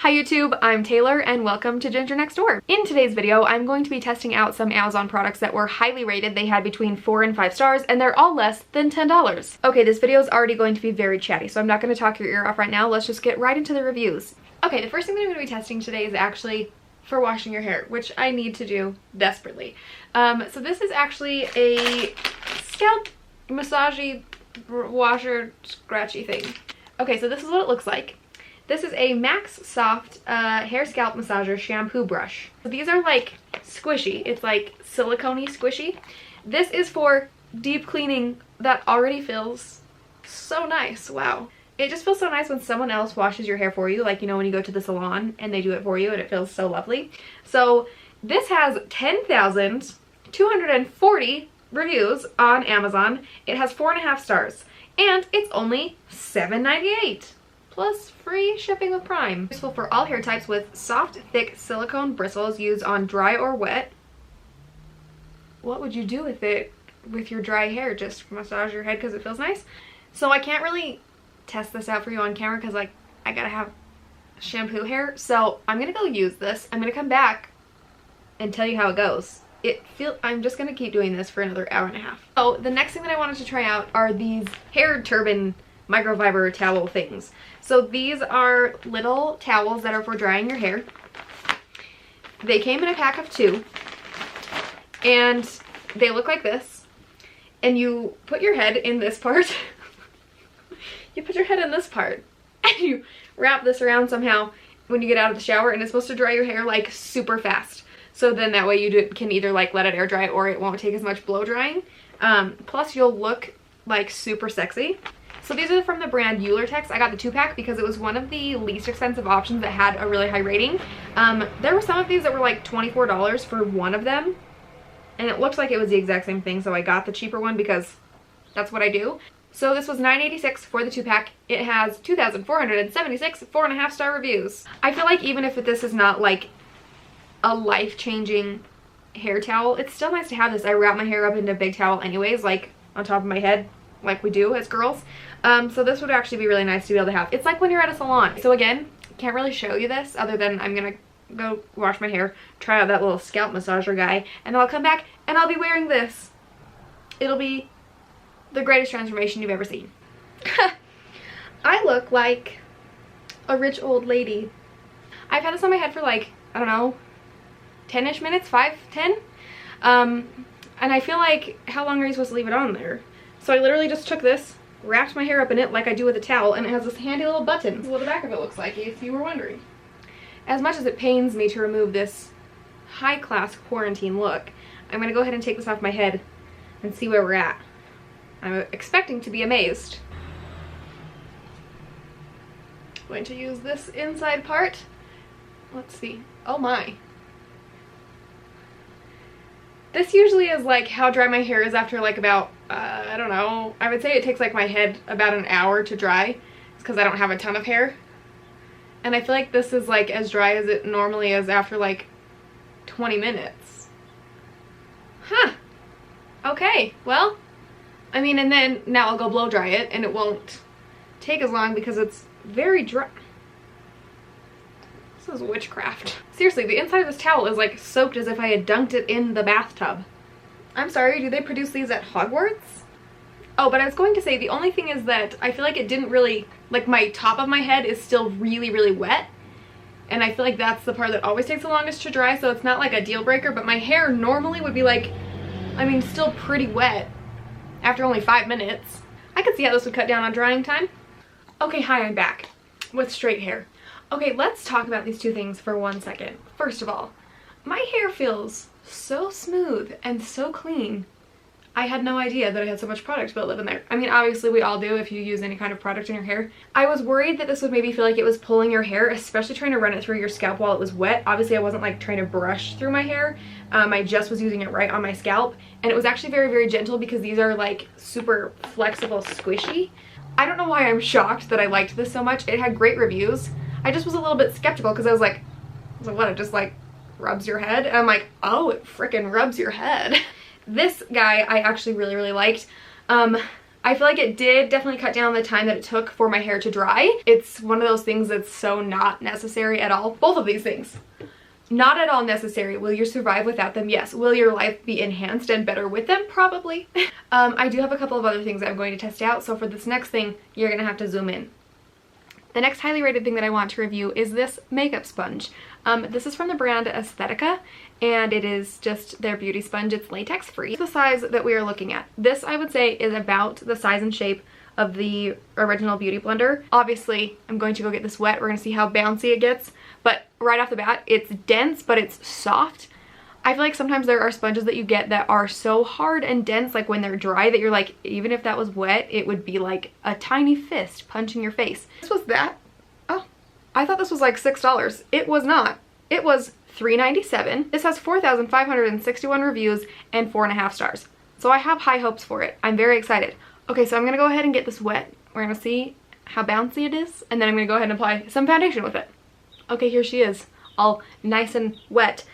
Hi YouTube, I'm Taylor and welcome to Ginger Next Door. In today's video, I'm going to be testing out some Amazon products that were highly rated. They had between 4 and 5 stars and they're all less than $10. Okay, this video is already going to be very chatty, so I'm not going to talk your ear off right now. Let's just get right into the reviews. Okay, the first thing that I'm going to be testing today is actually for washing your hair, which I need to do desperately. So this is actually a scalp massagey washer scratchy thing. Okay, so this is what it looks like. This is a Max Soft hair scalp massager shampoo brush. So these are like squishy. It's like silicone-y squishy. This is for deep cleaning that already feels so nice. Wow. It just feels so nice when someone else washes your hair for you. Like, you know, when you go to the salon and they do it for you and it feels so lovely. So this has 10,240 reviews on Amazon. It has 4.5 stars and it's only $7.98. Plus free shipping with Prime. Useful for all hair types with soft, thick silicone bristles used on dry or wet. What would you do with it with your dry hair? Just massage your head because it feels nice? So I can't really test this out for you on camera because like I gotta have shampoo hair. So I'm gonna go use this. I'm gonna come back and tell you how it goes. I'm just gonna keep doing this for another hour and a half. So the next thing that I wanted to try out are these hair turban microfiber towel things. So these are little towels that are for drying your hair. They came in a pack of 2 and they look like this, and you put your head in this part you put your head in this part and you wrap this around somehow when you get out of the shower, and it's supposed to dry your hair like super fast, so then that way you can either like let it air dry or it won't take as much blow drying. Plus you'll look like super sexy. So these are from the brand Tex. I got the 2-pack because it was one of the least expensive options that had a really high rating. There were some of these that were like $24 for one of them, and it looked like it was the exact same thing, so I got the cheaper one because that's what I do. So this was $9.86 for the 2-pack. It has 2,476 4.5 star reviews. I feel like even if this is not like a life-changing hair towel, it's still nice to have this. I wrap my hair up into a big towel anyways, like on top of my head, like we do as girls. So this would actually be really nice to be able to have. It's like when you're at a salon. So again, can't really show you this other than I'm gonna go wash my hair, try out that little scalp massager guy, and then I'll come back and I'll be wearing this. It'll be the greatest transformation you've ever seen. I look like a rich old lady. I've had this on my head for like, I don't know, 10-ish minutes, 5, 10. And I feel like, how long are you supposed to leave it on there? So I literally just took this, wrapped my hair up in it like I do with a towel, and it has this handy little button. This is what the back of it looks like, if you were wondering. As much as it pains me to remove this high-class quarantine look, I'm going to go ahead and take this off my head and see where we're at. I'm expecting to be amazed. I'm going to use this inside part. Let's see. Oh my. This usually is like how dry my hair is after like about, I don't know, I would say it takes like my head about an hour to dry. It's because I don't have a ton of hair. And I feel like this is like as dry as it normally is after like 20 minutes. Huh. Okay, well, I mean, and then now I'll go blow dry it and it won't take as long because it's very dry. This is witchcraft. Seriously, the inside of this towel is like soaked as if I had dunked it in the bathtub. I'm sorry, do they produce these at Hogwarts? Oh, but I was going to say, the only thing is that I feel like it didn't really, like my top of my head is still really, really wet. And I feel like that's the part that always takes the longest to dry, so it's not like a deal breaker, but my hair normally would be like, I mean, still pretty wet after only 5 minutes. I could see how this would cut down on drying time. Okay, hi, I'm back with straight hair. Okay, let's talk about these two things for 1 second. First of all, my hair feels so smooth and so clean. I had no idea that I had so much product built up in there. I mean, obviously we all do if you use any kind of product in your hair. I was worried that this would maybe feel like it was pulling your hair, especially trying to run it through your scalp while it was wet. Obviously I wasn't like trying to brush through my hair. I just was using it right on my scalp, and it was actually very, very gentle because these are like super flexible, squishy. I don't know why I'm shocked that I liked this so much. It had great reviews. I just was a little bit skeptical because I was like, what, it just like rubs your head? And I'm like, oh, it freaking rubs your head. This guy I actually really, really liked. I feel like it did definitely cut down the time that it took for my hair to dry. It's one of those things that's so not necessary at all. Both of these things. Not at all necessary. Will you survive without them? Yes. Will your life be enhanced and better with them? Probably. I do have a couple of other things I'm going to test out, so for this next thing, you're going to have to zoom in. The next highly rated thing that I want to review is this makeup sponge. This is from the brand Aesthetica, and it is just their beauty sponge. It's latex free. The size that we are looking at. This, I would say, is about the size and shape of the original Beauty Blender. Obviously, I'm going to go get this wet. We're going to see how bouncy it gets, but right off the bat, it's dense, but it's soft. I feel like sometimes there are sponges that you get that are so hard and dense, like when they're dry, that you're like, even if that was wet, it would be like a tiny fist punching your face. This was that. Oh, I thought this was like $6. It was not. It was $3.97. This has 4,561 reviews and 4.5 stars. So I have high hopes for it. I'm very excited. Okay, so I'm gonna go ahead and get this wet. We're gonna see how bouncy it is, and then I'm gonna go ahead and apply some foundation with it. Okay, here she is, all nice and wet.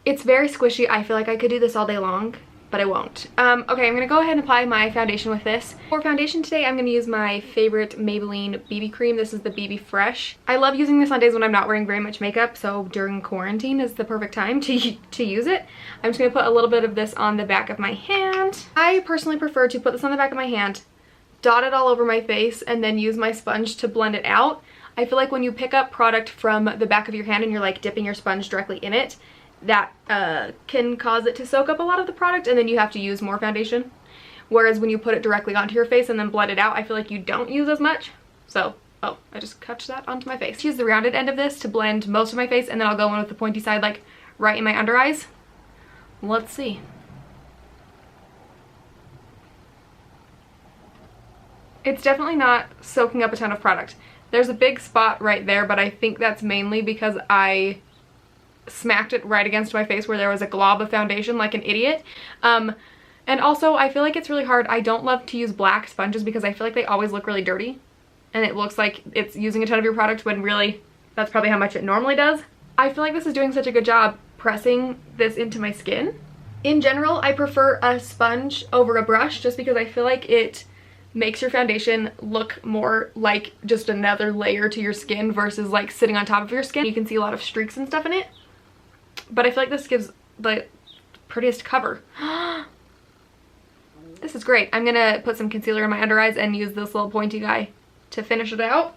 It's very squishy. I feel like I could do this all day long, but I won't. Okay, I'm gonna go ahead and apply my foundation with this. For foundation today, I'm gonna use my favorite Maybelline BB cream. This is the BB Fresh. I love using this on days when I'm not wearing very much makeup, so during quarantine is the perfect time to use it. I'm just gonna put a little bit of this on the back of my hand. I personally prefer to put this on the back of my hand, dot it all over my face, and then use my sponge to blend it out. I feel like when you pick up product from the back of your hand and you're like dipping your sponge directly in it, that can cause it to soak up a lot of the product, and then you have to use more foundation. Whereas when you put it directly onto your face and then blend it out, I feel like you don't use as much. So, oh, I just touched that onto my face. Use the rounded end of this to blend most of my face, and then I'll go in with the pointy side like right in my under eyes. Let's see. It's definitely not soaking up a ton of product. There's a big spot right there, but I think that's mainly because I smacked it right against my face where there was a glob of foundation like an idiot. And also I feel like it's really hard. I don't love to use black sponges because I feel like they always look really dirty, and it looks like it's using a ton of your product when really that's probably how much it normally does. I feel like this is doing such a good job pressing this into my skin. In general, I prefer a sponge over a brush just because I feel like it makes your foundation look more like just another layer to your skin versus like sitting on top of your skin. You can see a lot of streaks and stuff in it. But I feel like this gives the prettiest cover. This is great. I'm gonna put some concealer in my under eyes and use this little pointy guy to finish it out.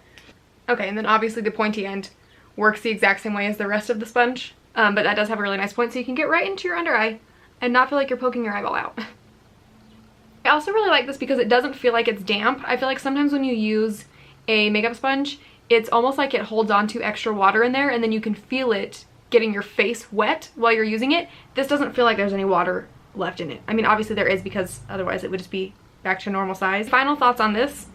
Okay, and then obviously the pointy end works the exact same way as the rest of the sponge, but that does have a really nice point, so you can get right into your under eye and not feel like you're poking your eyeball out. I also really like this because it doesn't feel like it's damp. I feel like sometimes when you use a makeup sponge, it's almost like it holds on to extra water in there, and then you can feel it getting your face wet while you're using it. This doesn't feel like there's any water left in it. I mean, obviously there is, because otherwise it would just be back to normal size. Final thoughts on this.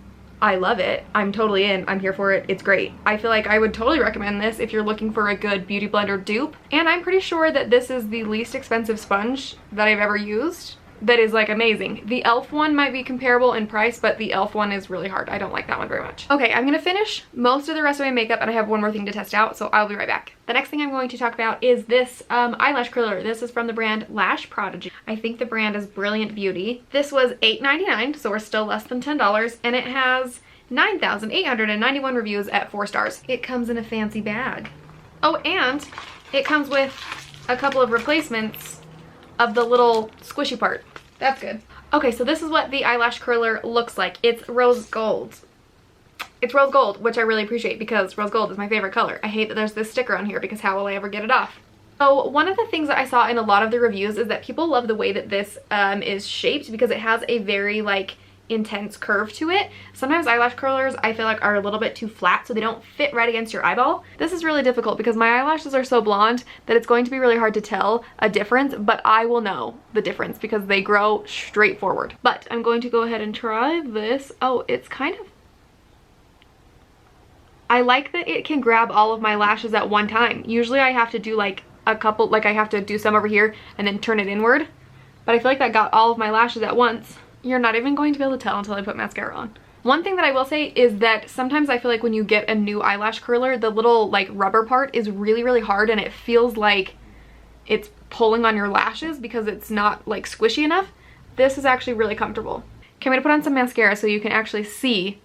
I love it. I'm totally in. I'm here for it. It's great. I feel like I would totally recommend this if you're looking for a good Beauty Blender dupe. And I'm pretty sure that this is the least expensive sponge that I've ever used that is like amazing. The e.l.f. one might be comparable in price, but the e.l.f. one is really hard. I don't like that one very much. Okay, I'm gonna finish most of the rest of my makeup, and I have one more thing to test out, so I'll be right back. The next thing I'm going to talk about is this eyelash curler. This is from the brand Lash Prodigy. I think the brand is Brilliant Beauty. This was $8.99, so we're still less than $10, and it has 9,891 reviews at 4 stars. It comes in a fancy bag. Oh, and it comes with a couple of replacements of the little squishy part. That's good. Okay, so this is what the eyelash curler looks like. It's rose gold. It's rose gold, which I really appreciate because rose gold is my favorite color. I hate that there's this sticker on here because how will I ever get it off? So one of the things that I saw in a lot of the reviews is that people love the way that this is shaped because it has a very like intense curve to it. Sometimes eyelash curlers I feel like are a little bit too flat, so they don't fit right against your eyeball. This is really difficult because my eyelashes are so blonde that it's going to be really hard to tell a difference, but I will know the difference because they grow straight forward. But I'm going to go ahead and try this. Oh, it's kind of, I like that it can grab all of my lashes at one time. Usually I have to do like a couple, like I have to do some over here and then turn it inward, but I feel like that got all of my lashes at once. You're not even going to be able to tell until I put mascara on. One thing that I will say is that sometimes I feel like when you get a new eyelash curler, the little like rubber part is really, really hard, and it feels like it's pulling on your lashes because it's not like squishy enough. This is actually really comfortable. Okay, I'm gonna put on some mascara so you can actually see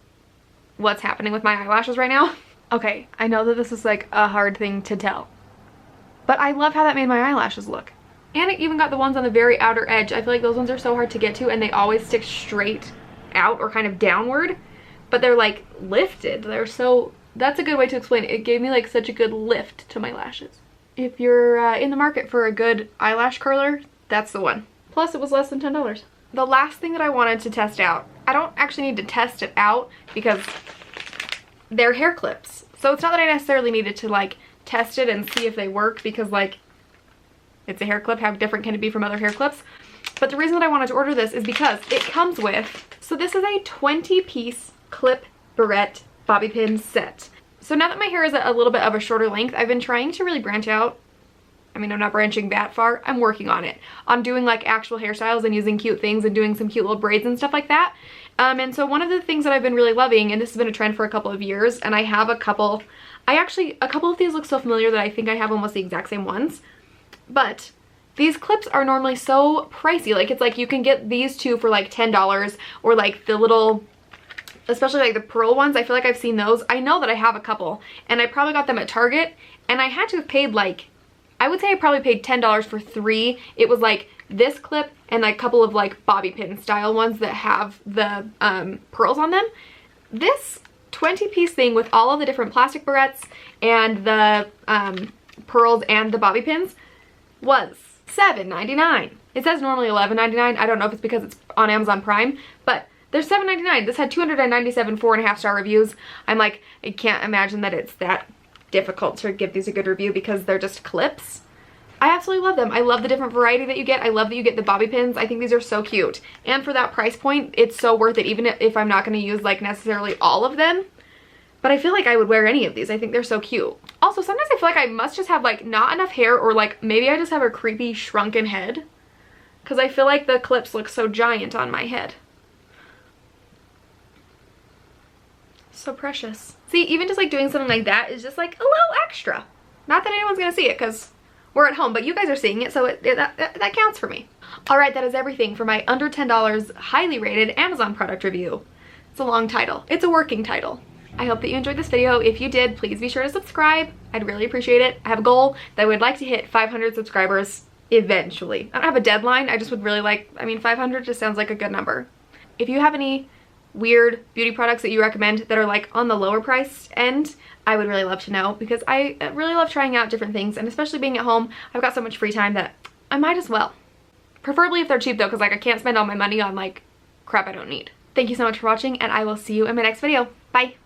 what's happening with my eyelashes right now. Okay, I know that this is like a hard thing to tell, but I love how that made my eyelashes look. And it even got the ones on the very outer edge. I feel like those ones are so hard to get to and they always stick straight out or kind of downward, but they're like lifted. They're so, that's a good way to explain it. It gave me like such a good lift to my lashes. If you're in the market for a good eyelash curler, that's the one. Plus it was less than $10. The last thing that I wanted to test out, I don't actually need to test it out because they're hair clips. So it's not that I necessarily needed to like test it and see if they worked because like it's a hair clip. How different can it be from other hair clips? But the reason that I wanted to order this is because it comes with, so this is a 20-piece clip barrette bobby pin set. So now that my hair is a little bit of a shorter length, I've been trying to really branch out. I mean, I'm not branching that far. I'm working on it. On doing like actual hairstyles and using cute things and doing some cute little braids and stuff like that. And so one of the things that I've been really loving, and this has been a trend for a couple of years, and I have a couple of these look so familiar that I think I have almost the exact same ones. But these clips are normally so pricey. Like it's like you can get these two for like $10 or like the little, especially like the pearl ones. I feel like I've seen those. I know that I have a couple and I probably got them at Target and I had to have paid like, I would say I probably paid $10 for 3. It was like this clip and like a couple of like bobby pin style ones that have the pearls on them. This 20-piece thing with all of the different plastic barrettes and the pearls and the bobby pins was $7.99. It says normally $11.99. I don't know if it's because it's on Amazon Prime, but there's $7.99. This had 297 4.5-star reviews. I'm like, I can't imagine that it's that difficult to give these a good review because they're just clips. I absolutely love them. I love the different variety that you get. I love that you get the bobby pins. I think these are so cute. And for that price point, it's so worth it, even if I'm not going to use like necessarily all of them. But I feel like I would wear any of these. I think they're so cute. Also, sometimes I feel like I must just have like not enough hair, or like maybe I just have a creepy shrunken head. Because I feel like the clips look so giant on my head. So precious. See, even just like doing something like that is just like a little extra. Not that anyone's going to see it because we're at home, but you guys are seeing it, so that counts for me. Alright, that is everything for my under $10 highly rated Amazon product review. It's a long title. It's a working title. I hope that you enjoyed this video. If you did, please be sure to subscribe. I'd really appreciate it. I have a goal that I would like to hit 500 subscribers eventually. I don't have a deadline. I just would really like, I mean, 500 just sounds like a good number. If you have any weird beauty products that you recommend that are like on the lower price end, I would really love to know because I really love trying out different things, and especially being at home, I've got so much free time that I might as well. Preferably if they're cheap though, because like I can't spend all my money on like crap I don't need. Thank you so much for watching, and I will see you in my next video. Bye!